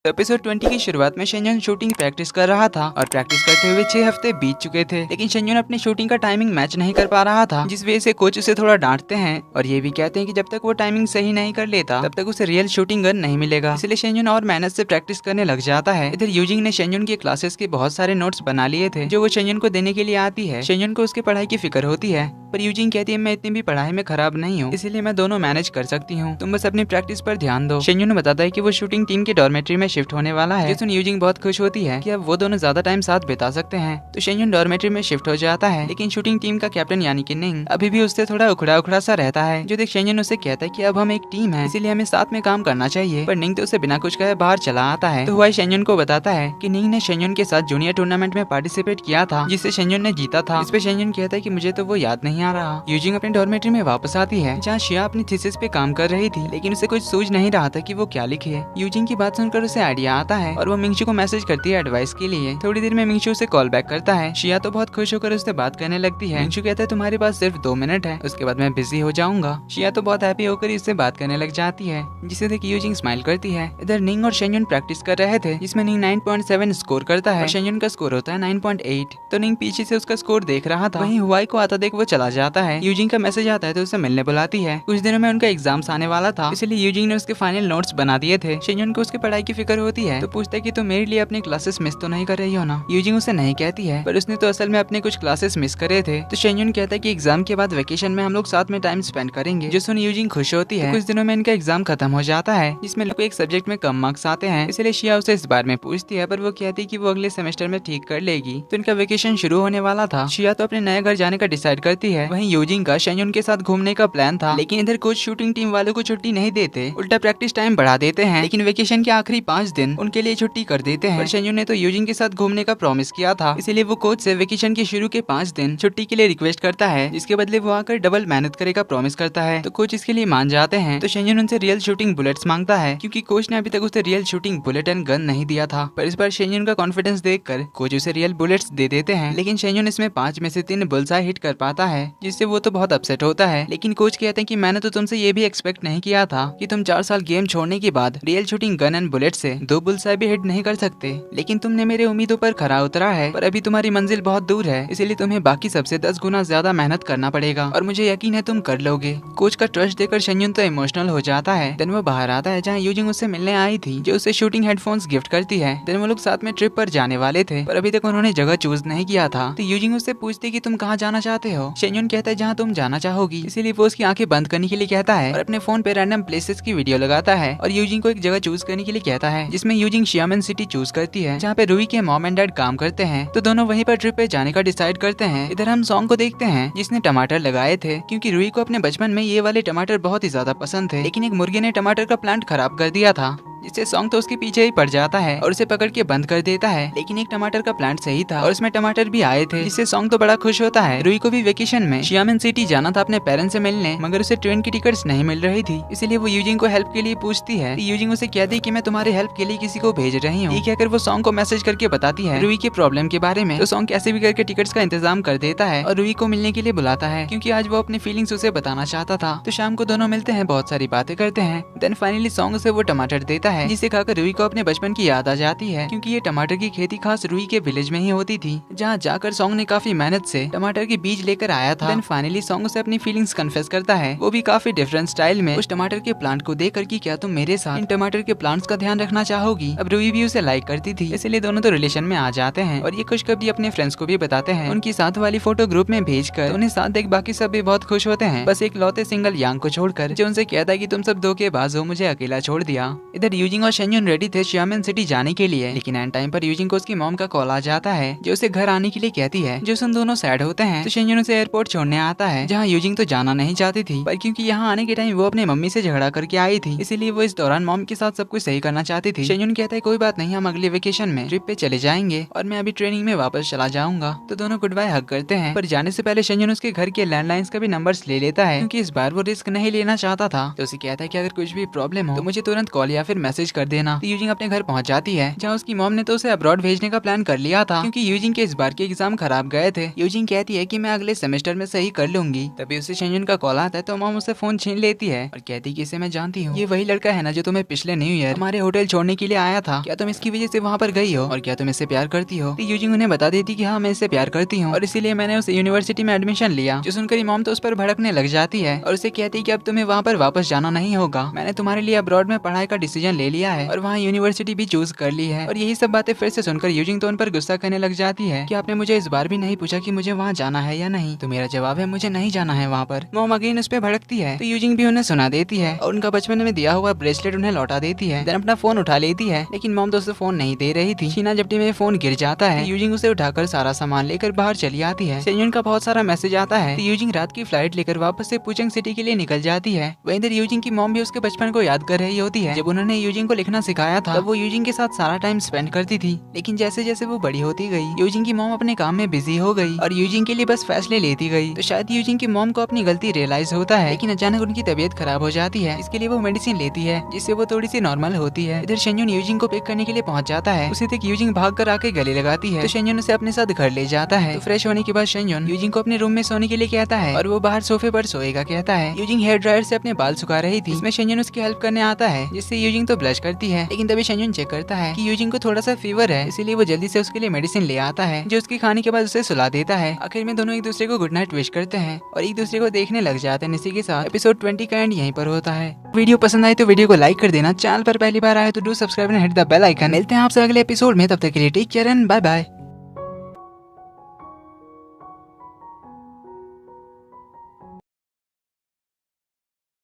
तो एपिसोड 20 की शुरुआत में शेंजन शूटिंग प्रैक्टिस कर रहा था और प्रैक्टिस करते हुए 6 हफ्ते बीत चुके थे, लेकिन शेंजन अपनी शूटिंग का टाइमिंग मैच नहीं कर पा रहा था, जिस वजह से कोच उसे थोड़ा डांटते हैं और ये भी कहते हैं कि जब तक वो टाइमिंग सही नहीं कर लेता तब तक उसे रियल शूटिंग गन नहीं मिलेगा। इसलिए शेंजन और मेहनत से प्रैक्टिस करने लग जाता है। इधर यूजिंग ने शेंजन की क्लासेस के बहुत सारे नोट्स बना लिए थे जो वो शेंजन को देने के लिए आती है। शेंजन को उसकी पढ़ाई की फिक्र होती है, पर यूजिंग कहती है मैं इतनी भी पढ़ाई में खराब नहीं हूँ, इसीलिए मैं दोनों मैनेज कर सकती हूँ, तुम बस अपनी प्रैक्टिस पर ध्यान दो। शेंजन बताता है कि वो शूटिंग टीम के डॉर्मेट्री में शिफ्ट होने वाला है। जिसमें यूजिंग बहुत खुश होती है कि अब वो दोनों ज्यादा टाइम साथ बिता सकते हैं। तो शेंजन डॉर्मेट्री में शिफ्ट हो जाता है, लेकिन शूटिंग टीम का कैप्टन यानी कि निंग अभी भी उससे थोड़ा उखड़ा उखड़ा सा रहता है। जो देख शेंजन उसे कहता है कि अब हम एक टीम है, इसीलिए हमें साथ में काम करना चाहिए, पर निंग तो उसे बिना कुछ कहे बाहर चला आता है। तो हुआ शेंजन को बताता है कि निंग ने शेंजन के साथ जूनियर टूर्नामेंट में पार्टिसिपेट किया था जिससे शेंजन ने जीता था। इस पे शेंजन कहता है कि मुझे तो वो याद नहीं आ रहा। यूजिंग अपने डॉर्मेट्री में वापस आती है जहाँ शिया अपनी थीसिस पे काम कर रही थी, लेकिन उसे कुछ सूझ नहीं रहा था कि वो क्या लिखे। यूजिंग की बात सुनकर उसे आइडिया आता है और वो मिंगशू को मैसेज करती है एडवाइस के लिए। थोड़ी देर में मिंगशू उसे कॉल बैक करता है। शिया तो बहुत खुश होकर उससे बात करने लगती है। मिंगशू कहता है तुम्हारे पास सिर्फ 2 मिनट है, उसके बाद मैं बिजी हो जाऊंगा। शिया तो बहुत हैप्पी होकर उससे बात करने लग जाती है, जिसे देख यूजिंग स्माइल करती है। इधर निंग और शेंजन प्रैक्टिस कर रहे थे, जिसमें निंग 9.7 स्कोर करता है और शेंजन का स्कोर होता है 9.8। तो निंग पीछे से उसका स्कोर देख रहा था। वहीं हुआई को आता देख वो चला जाता है। यूजिंग का मैसेज आता है तो उसे मिलने बुलाती है। कुछ दिनों में उनका एग्जाम्स आने वाला था, इसलिए यूजिंग ने उसके फाइनल नोट्स बना दिए थे। शेंजन को उसकी पढ़ाई की फिक्र होती है, तो पूछता है कि तुम मेरे लिए अपनी क्लासेस मिस तो नहीं कर रही हो ना। यूजिंग उसे नहीं कहती है, पर उसने तो असल में अपने कुछ क्लासेस मिस करे थे। तो शेंजन कहता है कि एग्जाम के बाद वेकेशन में हम लोग साथ में टाइम स्पेंड करेंगे, जो सुन यूजिंग खुश होती है। तो कुछ दिनों में इनका एग्जाम खत्म हो जाता है, जिसमें लोग एक सब्जेक्ट में कम मार्क्स आते हैं, इसलिए शिया उसे इस बारे में पूछती है, पर वो कहती है कि वो अगले सेमेस्टर में ठीक कर लेगी। तो इनका वेकेशन शुरू होने वाला था। शिया तो अपने नए घर जाने का डिसाइड करती है। वहीं यूजिंग का शेंजन के साथ घूमने का प्लान था, लेकिन इधर कोच शूटिंग टीम वालों को छुट्टी नहीं देते, उल्टा प्रैक्टिस टाइम बढ़ा देते हैं। लेकिन वेकेशन के आखिरी 5 दिन उनके लिए छुट्टी कर देते हैं। पर शेंजन ने तो यूजिंग के साथ घूमने का प्रॉमिस किया था, इसीलिए वो कोच से वेकेशन के शुरू के 5 दिन छुट्टी के लिए रिक्वेस्ट करता है, जिसके बदले वो आकर डबल मेहनत करेगा प्रॉमिस करता है। तो कोच इसके लिए मान जाते हैं। तो शेंजन उनसे रियल शूटिंग बुलेट्स मांगता है, क्योंकि कोच ने अभी तक उसे real shooting bullet and gun नहीं दिया था। पर इस बार शेंजन का कॉन्फिडेंस देखकर कोच उसे रियल बुलेट्स दे देते हैं, लेकिन शेंजन इसमें 5 में से 3 बुलसाई हिट कर पाता है, जिससे वो तो बहुत अपसेट होता है। लेकिन कोच कहते हैं कि मैंने तो तुमसे ये भी एक्सपेक्ट नहीं किया था कि तुम 4 साल गेम छोड़ने के बाद real shooting gun and bullet से 2 बुलसाई भी हिट नहीं कर सकते, लेकिन तुमने मेरे उम्मीदों पर खरा उतरा है। पर अभी तुम्हारी मंजिल बहुत दूर है, इसलिए तुम्हें बाकी सबसे 10 गुना ज्यादा मेहनत करना पड़ेगा और मुझे यकीन है तुम कर लोगे। कोच का ट्रस्ट देकर शेंजन तो इमोशनल हो जाता है। देन वो बाहर आता है जहाँ यूजिंग उससे मिलने आई थी, जो उसे शूटिंग हेडफोन्स गिफ्ट करती है। देन वो लोग साथ में ट्रिप पर जाने वाले थे, पर अभी तक उन्होंने जगह चूज नहीं किया था। तो यूजिंग उससे पूछती कि तुम कहाँ जाना चाहते हो। शेंजन कहता है जहाँ तुम जाना चाहोगी, इसीलिए वो उसकी आंखें बंद करने के लिए कहता है और अपने फोन पे रैंडम प्लेसेस की वीडियो लगाता है और यूजिंग को एक जगह चूज करने के लिए कहता है, जिसमें यूजिंग शियामन सिटी चूज करती है, जहाँ पे रूही के मॉम एंड डैड काम करते हैं। तो दोनों वहीं पर ट्रिप पे जाने का डिसाइड करते हैं। इधर हम सॉन्ग को देखते हैं जिसने टमाटर लगाए थे, क्योंकि रूही को अपने बचपन में ये वाले टमाटर बहुत ही ज्यादा पसंद थे, लेकिन एक मुर्गे ने टमाटर का प्लांट खराब कर दिया था, जिससे सॉन्ग तो उसके पीछे ही पड़ जाता है और उसे पकड़ के बंद कर देता है। लेकिन एक टमाटर का प्लांट सही था और उसमें टमाटर भी आए थे, जिससे सॉन्ग तो बड़ा खुश होता है। रूही को भी वेकेशन में शियामन सिटी जाना था अपने पेरेंट्स से मिलने, मगर उसे ट्रेन की टिकट्स नहीं मिल रही थी, इसीलिए वो यूजिंग को हेल्प के लिए पूछती है। यूजिंग उसे कहती है कि मैं तुम्हारे हेल्प के लिए किसी को भेज रही हूँ। ये कहकर वो सॉन्ग को मैसेज करके बताती है रूही के प्रॉब्लम के बारे में। तो सॉन्ग कैसे भी करके टिकट्स का इंतजाम कर देता है और रूही को मिलने के लिए बुलाता है, क्योंकि आज वो अपनी फीलिंग्स उसे बताना चाहता था। तो शाम को दोनों मिलते हैं, बहुत सारी बातें करते हैं। देन फाइनली सॉन्ग उसे वो टमाटर देता है, जिसे खाकर रूही को अपने बचपन की याद आ जाती है, क्योंकि ये टमाटर की खेती खास रूही के विलेज में ही होती थी, जहाँ जाकर सॉन्ग ने काफी मेहनत से टमाटर के बीज लेकर आया था। देन फाइनली सॉन्ग उसे अपनी फीलिंग्स कन्फेस करता है, वो भी काफी डिफरेंट स्टाइल में, उस टमाटर के प्लांट को देखकर कि क्या तुम मेरे साथ इन टमाटर के प्लांट्स का ध्यान रखना चाहोगी। अब रूही भी उसे लाइक करती थी, इसलिए दोनों तो रिलेशन में आ जाते हैं और ये खुशखबरी अपने फ्रेंड्स को भी बताते हैं। उनकी साथ वाली फोटो ग्रुप में भेजकर उन्हें साथ देख बाकी सब भी बहुत खुश होते हैं, बस एक लौते सिंगल यांग को छोड़कर, जो उनसे कहता है कि तुम सब धोखेबाज हो, मुझे अकेला छोड़ दिया। इधर यूजिंग और शेंजन रेडी थे शियामन सिटी जाने के लिए, लेकिन एंड टाइम पर यूजिंग को उसकी मॉम का कॉल आ जाता है, जो उसे घर आने के लिए कहती है, जो सुन दोनों सैड होते हैं। तो शेंजन उसे एयरपोर्ट छोड़ने आता है, जहाँ यूजिंग तो जाना नहीं चाहती थी, पर क्योंकि यहाँ आने के टाइम वो अपने मम्मी से झगड़ा करके आई थी, इसीलिए वो इस दौरान मॉम के साथ सब कुछ सही करना चाहती थी। शेंजन कहता है कोई बात नहीं, हम अगले वेकेशन में ट्रिप पे चले जाएंगे और मैं अभी ट्रेनिंग में वापस चला जाऊंगा। तो दोनों गुड बाय हग करते हैं, पर जाने से पहले शेंजन उसके घर के लैंडलाइंस का भी नंबर्स ले लेता है, क्योंकि इस बार वो रिस्क नहीं लेना चाहता था। तो उसे कहता है कि अगर कुछ भी प्रॉब्लम हो तो मुझे तुरंत कॉल या फिर मैसेज कर देना। तो यूजिंग अपने घर पहुंच जाती है, जहाँ उसकी मॉम ने तो उसे अब्रॉड भेजने का प्लान कर लिया था, क्योंकि यूजिंग के इस बार के एग्जाम खराब गए थे। यूजिंग कहती है कि मैं अगले सेमेस्टर में सही कर लूंगी। तभी उसे शेंजुन का कॉल आता है, तो मॉम उसे फोन छीन लेती है और कहती है कि इसे मैं जानती हूँ, ये वही लड़का है ना जो तुम्हें पिछले न्यू ईयर हमारे होटल छोड़ने के लिए आया था। क्या तुम इसकी वजह से वहाँ पर गई हो और क्या तुम इससे प्यार करती हो? तो यूजिंग उन्हें बता देती कि हाँ, मैं इससे प्यार करती हूँ और इसीलिए मैंने उस यूनिवर्सिटी में एडमिशन लिया। जो सुनकर मॉम तो उस पर भड़कने लग जाती है और उसे कहती है कि अब तुम्हें वहाँ पर वापस जाना नहीं होगा। मैंने तुम्हारे लिए अब्रॉड में पढ़ाई का डिसीजन ले लिया है और वहाँ यूनिवर्सिटी भी चूज कर ली है। और यही सब बातें फिर से सुनकर यूजिंग तो उन पर गुस्सा करने लग जाती है कि आपने मुझे इस बार भी नहीं पूछा कि मुझे वहाँ जाना है या नहीं। तो मेरा जवाब है मुझे नहीं जाना है वहाँ पर। मॉम अगेन उस पर भड़कती है, तो यूजिंग भी उन्हें सुना देती है और उनका बचपन में दिया हुआ ब्रेसलेट उन्हें लौटा देती है। देन अपना फोन उठा लेती है, लेकिन मॉम तो उसे फोन नहीं दे रही थी। शीना जप्टी में फोन गिर जाता है, यूजिंग उसे उठाकर सारा सामान लेकर बाहर चली आती है। सेंजुन का बहुत सारा मैसेज आता है, तो यूजिंग रात की फ्लाइट लेकर वापस से पुचंग सिटी के लिए निकल जाती है। वहीं इधर यूजिंग की मॉम भी उसके बचपन को याद कर रही होती है। जब उन्होंने यूजिंग को लिखना सिखाया था, तब वो यूजिंग के साथ सारा टाइम स्पेंड करती थी। लेकिन जैसे जैसे वो बड़ी होती गई, यूजिंग की मॉम अपने काम में बिजी हो गई और यूजिंग के लिए बस फैसले लेती गई। तो शायद यूजिंग की मॉम को अपनी गलती रियलाइज होता है, लेकिन अचानक उनकी तबीयत खराब हो जाती है। इसके लिए वो मेडिसिन लेती है, जिससे वो थोड़ी सी नॉर्मल होती है। इधर शेंजुन यूजिंग को पिक करने के लिए पहुंच जाता है। उसी तक यूजिंग भाग कर आके गले लगाती है, तो शेंजुन उसे अपने साथ घर ले जाता है। तो फ्रेश होने के बाद शेंजुन यूजिंग को अपने रूम में सोने के लिए कहता है और वो बाहर सोफे पर सोएगा कहता है। यूजिंग हेयर ड्रायर से अपने बाल सुखा रही थी, इसमें शेंजुन उसकी हेल्प करने आता है, जिससे यूजिंग तो ब्लश करती है। लेकिन तभी शेंजुन चेक करता है कि यूजिंग को थोड़ा सा फीवर है, इसीलिए वो जल्दी से उसके लिए मेडिसिन ले आता है, जो उसके खाने के बाद उसे सुला देता है। आखिर में दोनों एक दूसरे को गुड नाइट विश करते हैं और एक दूसरे को देखने लग जाते हैं। इसी के साथ एपिसोड 20 का एंड यहीं पर होता है। वीडियो पसंद आए तो वीडियो को लाइक कर देना, चैनल पर पहली बार आए तो do subscribe and hit the bell icon. मिलते हैं आपसे अगले एपिसोड में, तब तक के लिए take care and bye bye.